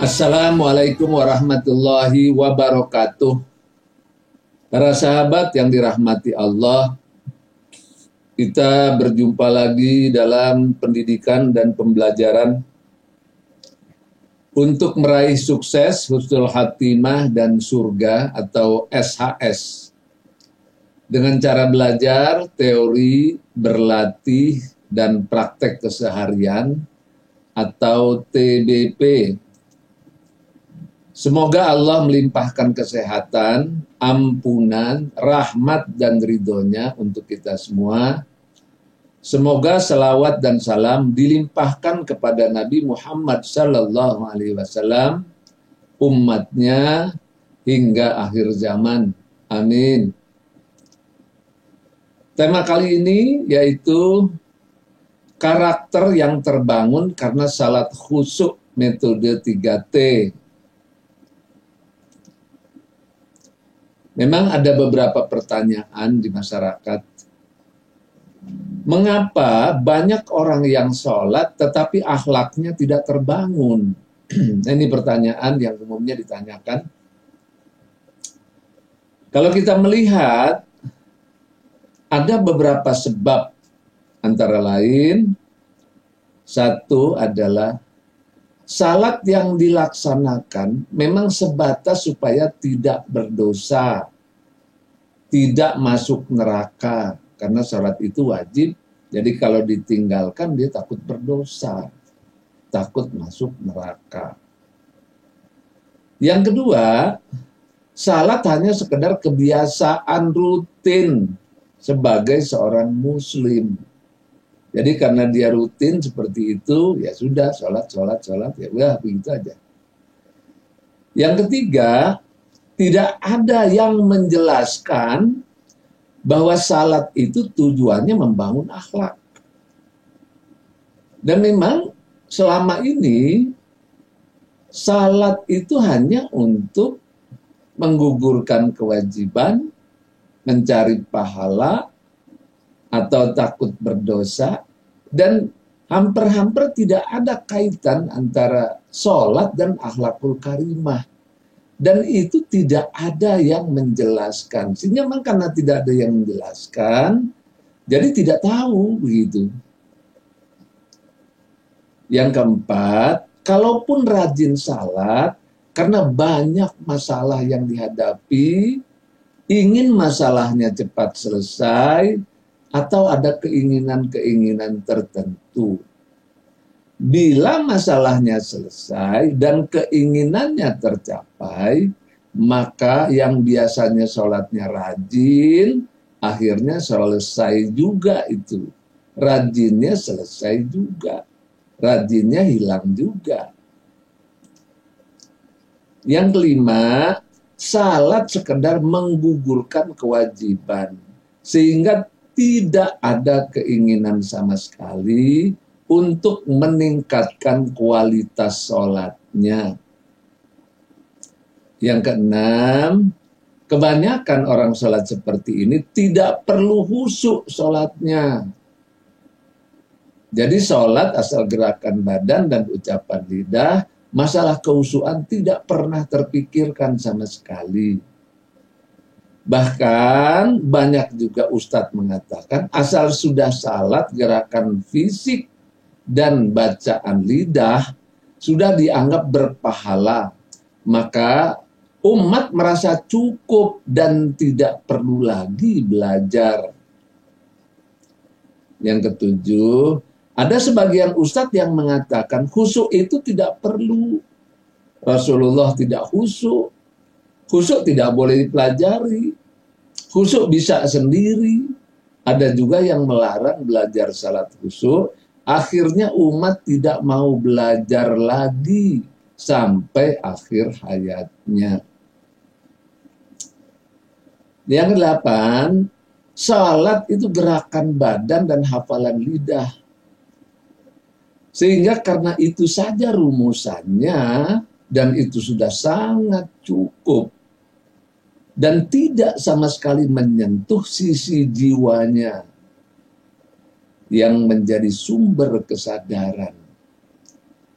Assalamualaikum warahmatullahi wabarakatuh. Para sahabat yang dirahmati Allah, kita berjumpa lagi dalam pendidikan dan pembelajaran untuk meraih sukses, husnul khatimah dan surga atau SHS. Dengan cara belajar, teori, berlatih, dan praktek keseharian atau TBP. Semoga Allah melimpahkan kesehatan, ampunan, rahmat dan ridhonya untuk kita semua. Semoga salawat dan salam dilimpahkan kepada Nabi Muhammad SAW, umatnya hingga akhir zaman. Amin. Tema kali ini yaitu karakter yang terbangun karena salat khusyuk metode 3T. Memang ada beberapa pertanyaan di masyarakat. Mengapa banyak orang yang sholat tetapi akhlaknya tidak terbangun? Ini pertanyaan yang umumnya ditanyakan. Kalau kita melihat, ada beberapa sebab. Antara lain, satu adalah salat yang dilaksanakan memang sebatas supaya tidak berdosa, tidak masuk neraka. Karena salat itu wajib, jadi kalau ditinggalkan dia takut berdosa, takut masuk neraka. Yang kedua, salat hanya sekedar kebiasaan rutin sebagai seorang muslim. Jadi karena dia rutin seperti itu, ya sudah, sholat, ya udah begitu aja. Yang ketiga, tidak ada yang menjelaskan bahwa salat itu tujuannya membangun akhlak. Dan memang selama ini, salat itu hanya untuk menggugurkan kewajiban, mencari pahala, atau takut berdosa, dan hampir-hampir tidak ada kaitan antara sholat dan akhlakul karimah. Dan itu tidak ada yang menjelaskan. Sehingga memang karena tidak ada yang menjelaskan, jadi tidak tahu begitu. Yang keempat, kalaupun rajin salat, karena banyak masalah yang dihadapi, ingin masalahnya cepat selesai, atau ada keinginan-keinginan tertentu. Bila masalahnya selesai dan keinginannya tercapai, maka yang biasanya sholatnya rajin, akhirnya selesai juga itu. Rajinnya selesai juga. Rajinnya hilang juga. Yang kelima, salat sekedar menggugurkan kewajiban. Sehingga tidak ada keinginan sama sekali untuk meningkatkan kualitas sholatnya. Yang keenam, kebanyakan orang sholat seperti ini tidak perlu khusyuk sholatnya. Jadi sholat asal gerakan badan dan ucapan lidah, masalah kehusyukan tidak pernah terpikirkan sama sekali. Bahkan banyak juga ustadz mengatakan asal sudah salat, gerakan fisik dan bacaan lidah sudah dianggap berpahala. Maka umat merasa cukup dan tidak perlu lagi belajar. Yang ketujuh, ada sebagian ustadz yang mengatakan khusyuk itu tidak perlu. Rasulullah tidak khusyuk. Khusyuk tidak boleh dipelajari. Khusyuk bisa sendiri. Ada juga yang melarang belajar salat khusyuk. Akhirnya umat tidak mau belajar lagi sampai akhir hayatnya. Yang kedelapan, salat itu gerakan badan dan hafalan lidah. Sehingga karena itu saja rumusannya, dan itu sudah sangat cukup. Dan tidak sama sekali menyentuh sisi jiwanya yang menjadi sumber kesadaran.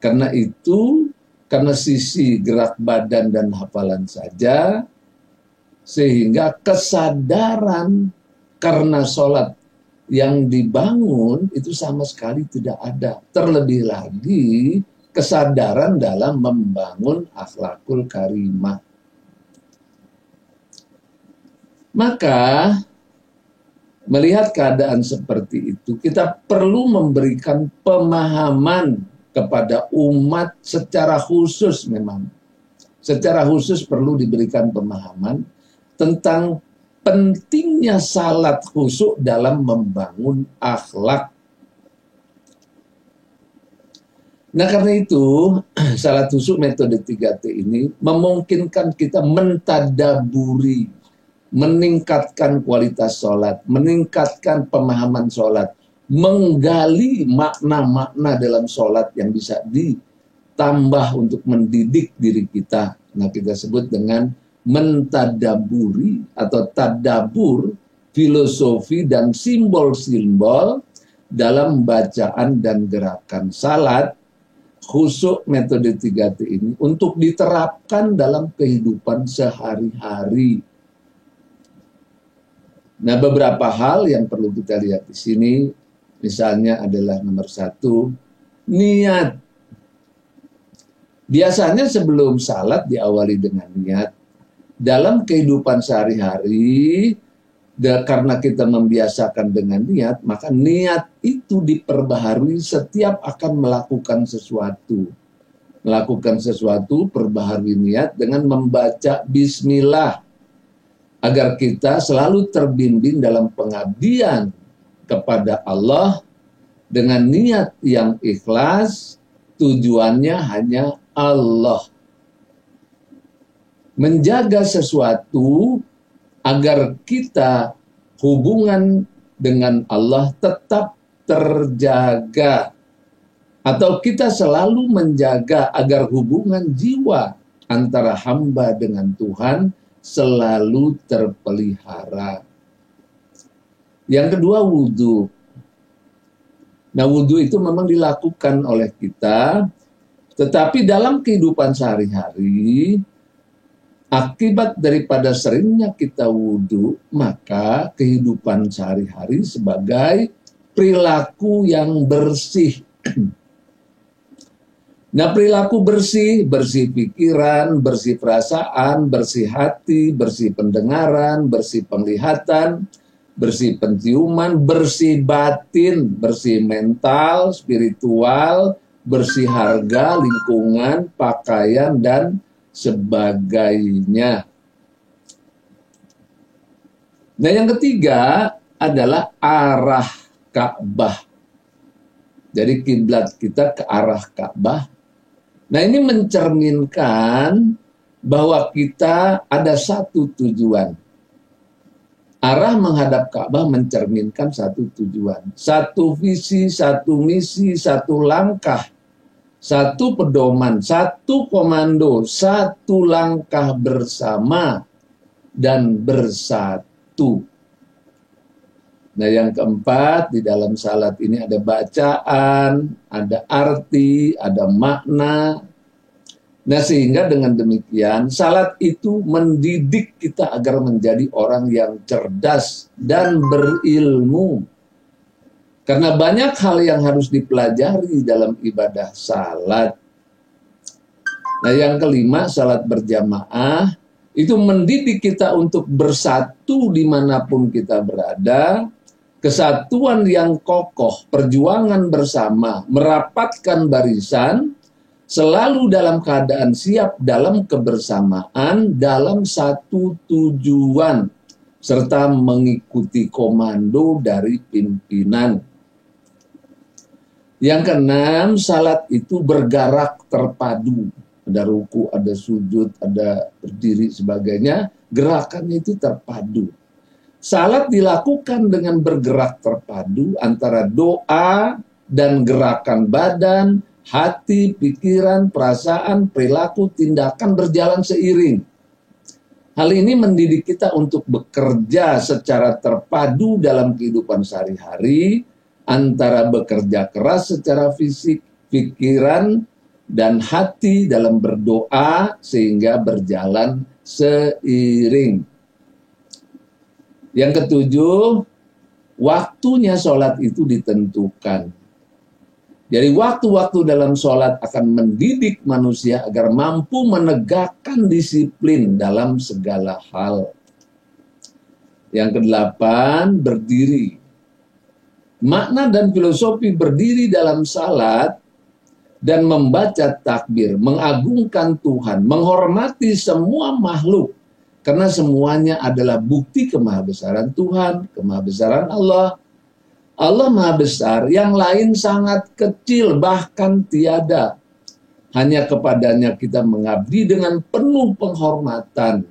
Karena itu karena sisi gerak badan dan hafalan saja, sehingga kesadaran karena sholat yang dibangun itu sama sekali tidak ada. Terlebih lagi kesadaran dalam membangun akhlakul karimah. Maka melihat keadaan seperti itu, kita perlu memberikan pemahaman kepada umat secara khusus memang. Secara khusus perlu diberikan pemahaman tentang pentingnya salat khusyuk dalam membangun akhlak. Nah karena itu, salat khusyuk metode 3T ini memungkinkan kita mentadaburi, meningkatkan kualitas sholat, meningkatkan pemahaman sholat, menggali makna-makna dalam sholat yang bisa ditambah untuk mendidik diri kita. Nah kita sebut dengan mentadaburi atau tadabur filosofi dan simbol-simbol dalam bacaan dan gerakan salat khusyuk metode 3T ini untuk diterapkan dalam kehidupan sehari-hari. Nah, beberapa hal yang perlu kita lihat di sini, misalnya adalah nomor 1, niat. Biasanya sebelum salat diawali dengan niat. Dalam kehidupan sehari-hari, karena kita membiasakan dengan niat, maka niat itu diperbaharui setiap akan melakukan sesuatu. Melakukan sesuatu, perbaharui niat dengan membaca bismillah. Agar kita selalu terbimbing dalam pengabdian kepada Allah dengan niat yang ikhlas, tujuannya hanya Allah. Menjaga sesuatu agar kita hubungan dengan Allah tetap terjaga. Atau kita selalu menjaga agar hubungan jiwa antara hamba dengan Tuhan selalu terpelihara. Yang kedua, wudhu. Nah, wudhu itu memang dilakukan oleh kita, tetapi dalam kehidupan sehari-hari, akibat daripada seringnya kita wudhu, maka kehidupan sehari-hari sebagai perilaku yang bersih. Nah, perilaku bersih, bersih pikiran, bersih perasaan, bersih hati, bersih pendengaran, bersih penglihatan, bersih penciuman, bersih batin, bersih mental, spiritual, bersih harga, lingkungan, pakaian, dan sebagainya. Nah, yang ketiga adalah arah Ka'bah. Jadi kiblat kita ke arah Ka'bah. Nah, ini mencerminkan bahwa kita ada satu tujuan. Arah menghadap Ka'bah mencerminkan satu tujuan. Satu visi, satu misi, satu langkah, satu pedoman, satu komando, satu langkah bersama dan bersatu. Nah, yang keempat, di dalam salat ini ada bacaan, ada arti, ada makna. Nah, sehingga dengan demikian, salat itu mendidik kita agar menjadi orang yang cerdas dan berilmu. Karena banyak hal yang harus dipelajari dalam ibadah salat. Nah, yang kelima, salat berjamaah, itu mendidik kita untuk bersatu dimanapun kita berada, kesatuan yang kokoh, perjuangan bersama, merapatkan barisan, selalu dalam keadaan siap dalam kebersamaan, dalam satu tujuan, serta mengikuti komando dari pimpinan. Yang keenam, salat itu bergerak terpadu. Ada ruku, ada sujud, ada berdiri, sebagainya. Gerakannya itu terpadu. Salat dilakukan dengan bergerak terpadu antara doa dan gerakan badan, hati, pikiran, perasaan, perilaku, tindakan berjalan seiring. Hal ini mendidik kita untuk bekerja secara terpadu dalam kehidupan sehari-hari, antara bekerja keras secara fisik, pikiran, dan hati dalam berdoa sehingga berjalan seiring. Yang ketujuh, waktunya sholat itu ditentukan. Jadi waktu-waktu dalam sholat akan mendidik manusia agar mampu menegakkan disiplin dalam segala hal. Yang kedelapan, berdiri. Makna dan filosofi berdiri dalam salat dan membaca takbir, mengagungkan Tuhan, menghormati semua makhluk. Karena semuanya adalah bukti kemahabesaran Tuhan, kemahabesaran Allah. Allah Maha Besar, yang lain sangat kecil, bahkan tiada. Hanya kepadanya kita mengabdi dengan penuh penghormatan.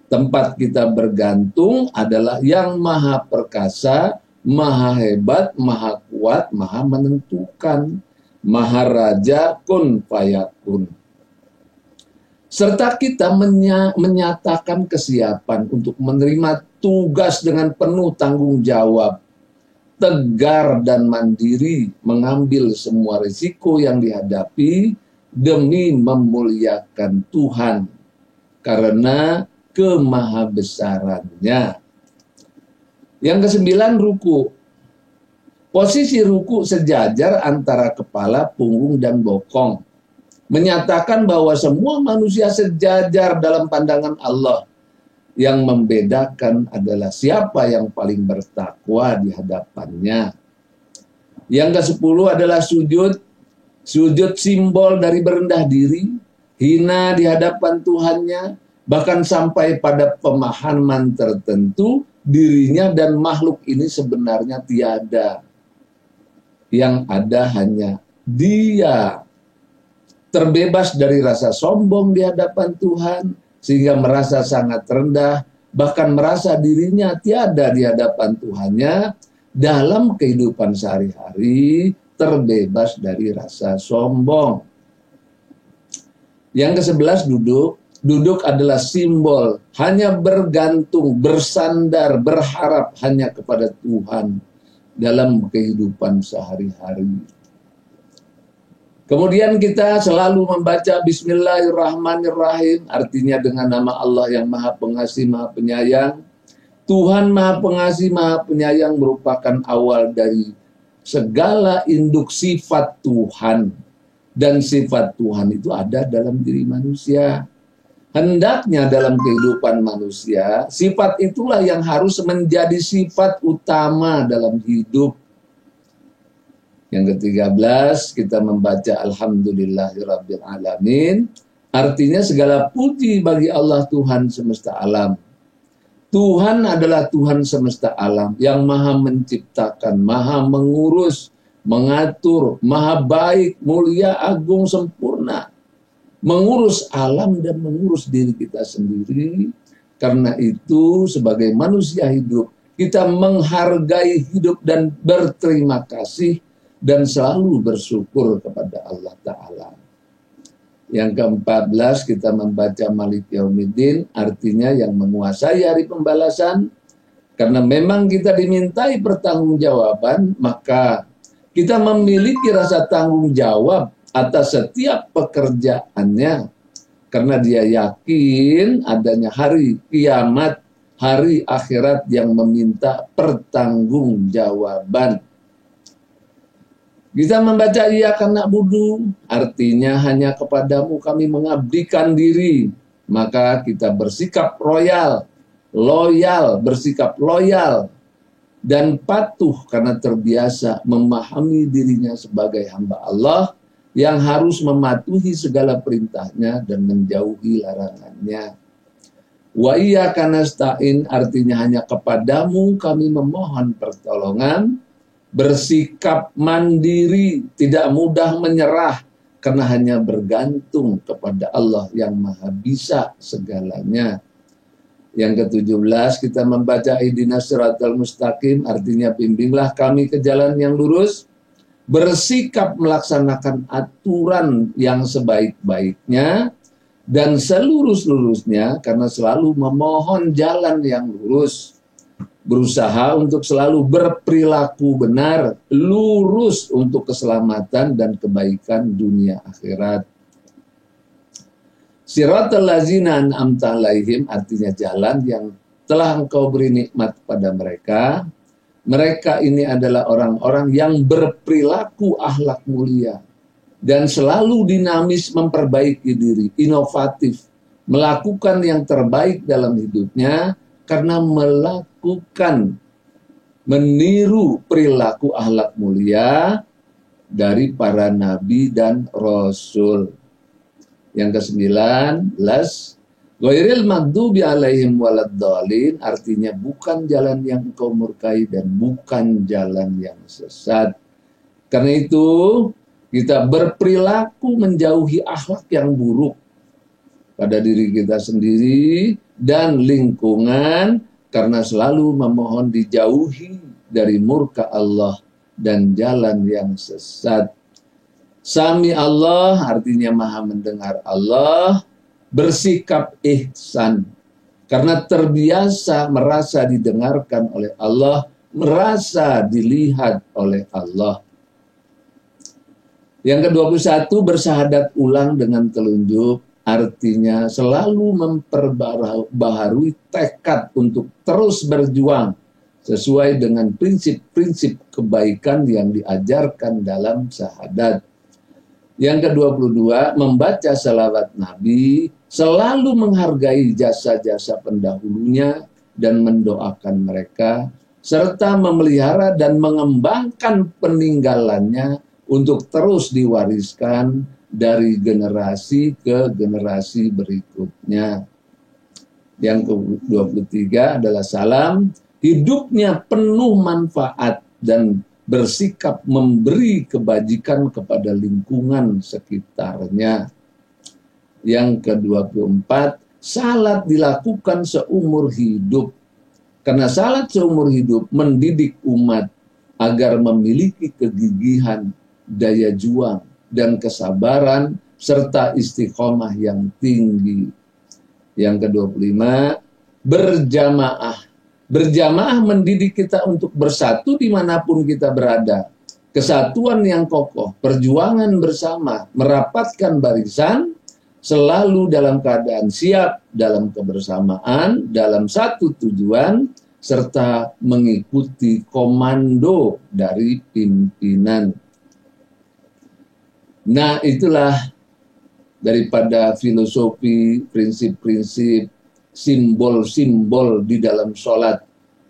Tempat kita bergantung adalah yang maha perkasa, maha hebat, maha kuat, maha menentukan. Maha Raja kun fayakun. Serta kita menyatakan kesiapan untuk menerima tugas dengan penuh tanggung jawab. Tegar dan mandiri mengambil semua risiko yang dihadapi demi memuliakan Tuhan karena kemahabesarannya. Yang kesembilan, ruku. Posisi ruku sejajar antara kepala, punggung, dan bokong. Menyatakan bahwa semua manusia sejajar dalam pandangan Allah. Yang membedakan adalah siapa yang paling bertakwa di hadapannya. Yang ke-10 adalah sujud. Sujud simbol dari berendah diri, hina di hadapan Tuhannya, bahkan sampai pada pemahaman tertentu dirinya dan makhluk ini sebenarnya tiada. Yang ada hanya Dia. Terbebas dari rasa sombong di hadapan Tuhan, sehingga merasa sangat rendah, bahkan merasa dirinya tiada di hadapan Tuhannya. Dalam kehidupan sehari-hari, terbebas dari rasa sombong. Yang ke-11, duduk. Duduk adalah simbol, hanya bergantung, bersandar, berharap hanya kepada Tuhan dalam kehidupan sehari-hari. Kemudian kita selalu membaca Bismillahirrahmanirrahim, artinya dengan nama Allah yang Maha Pengasih, Maha Penyayang. Tuhan Maha Pengasih, Maha Penyayang merupakan awal dari segala induk sifat Tuhan. Dan sifat Tuhan itu ada dalam diri manusia. Hendaknya dalam kehidupan manusia, sifat itulah yang harus menjadi sifat utama dalam hidup. Yang ke-13, kita membaca Alhamdulillahirabbil alamin, artinya segala puji bagi Allah Tuhan semesta alam. Tuhan adalah Tuhan semesta alam yang maha menciptakan, maha mengurus, mengatur, maha baik, mulia, agung, sempurna. Mengurus alam dan mengurus diri kita sendiri. Karena itu sebagai manusia hidup, kita menghargai hidup dan berterima kasih dan selalu bersyukur kepada Allah Ta'ala. Yang ke-14, kita membaca Malik Yaumiddin, artinya yang menguasai hari pembalasan. Karena memang kita dimintai pertanggungjawaban, maka kita memiliki rasa tanggung jawab atas setiap pekerjaannya. Karena dia yakin adanya hari kiamat, hari akhirat yang meminta pertanggungjawaban. Kita membaca Iyyaka na'budu, artinya hanya kepadamu kami mengabdikan diri. Maka kita bersikap loyal, bersikap loyal, dan patuh karena terbiasa memahami dirinya sebagai hamba Allah yang harus mematuhi segala perintahnya dan menjauhi larangannya. Wa iyyaka nasta'in, artinya hanya kepadamu kami memohon pertolongan. Bersikap mandiri, tidak mudah menyerah, karena hanya bergantung kepada Allah yang maha bisa segalanya. Yang ke-17, kita membaca Ihdinas Siratal Mustaqim, artinya bimbinglah kami ke jalan yang lurus. Bersikap melaksanakan aturan yang sebaik-baiknya dan selurus-lurusnya, karena selalu memohon jalan yang lurus. berusaha untuk selalu berperilaku benar, lurus untuk keselamatan dan kebaikan dunia akhirat. Siratal ladzina an'amta 'alaihim, artinya jalan yang telah engkau beri nikmat pada mereka. Mereka ini adalah orang-orang yang berperilaku akhlak mulia dan selalu dinamis memperbaiki diri, inovatif, melakukan yang terbaik dalam hidupnya karena meniru perilaku akhlak mulia dari para nabi dan rasul. Yang ke-19, ghairil maghdubi 'alaihim waladdallin, artinya bukan jalan yang engkau murkai dan bukan jalan yang sesat. Karena itu, kita berperilaku menjauhi akhlak yang buruk pada diri kita sendiri dan lingkungan, karena selalu memohon dijauhi dari murka Allah dan jalan yang sesat. Sami Allah, artinya maha mendengar Allah, bersikap ihsan, karena terbiasa merasa didengarkan oleh Allah, merasa dilihat oleh Allah. Yang ke-21, bersahadat ulang dengan telunjuk, artinya selalu memperbaharui tekad untuk terus berjuang sesuai dengan prinsip-prinsip kebaikan yang diajarkan dalam syahadat. Yang ke-22, membaca salawat Nabi, selalu menghargai jasa-jasa pendahulunya dan mendoakan mereka, serta memelihara dan mengembangkan peninggalannya untuk terus diwariskan dari generasi ke generasi berikutnya. Yang ke-23 adalah salam, hidupnya penuh manfaat dan bersikap memberi kebajikan kepada lingkungan sekitarnya. Yang ke-24, salat dilakukan seumur hidup. Karena salat seumur hidup mendidik umat agar memiliki kegigihan, daya juang, dan kesabaran, serta istiqomah yang tinggi. Yang ke-25, berjamaah. Berjamaah mendidik kita untuk bersatu dimanapun kita berada. Kesatuan yang kokoh, perjuangan bersama, merapatkan barisan, selalu dalam keadaan siap, dalam kebersamaan, dalam satu tujuan, serta mengikuti komando dari pimpinan. Nah, itulah daripada filosofi, prinsip-prinsip, simbol-simbol di dalam sholat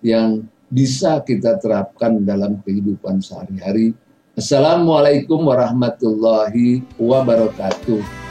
yang bisa kita terapkan dalam kehidupan sehari-hari. Assalamualaikum warahmatullahi wabarakatuh.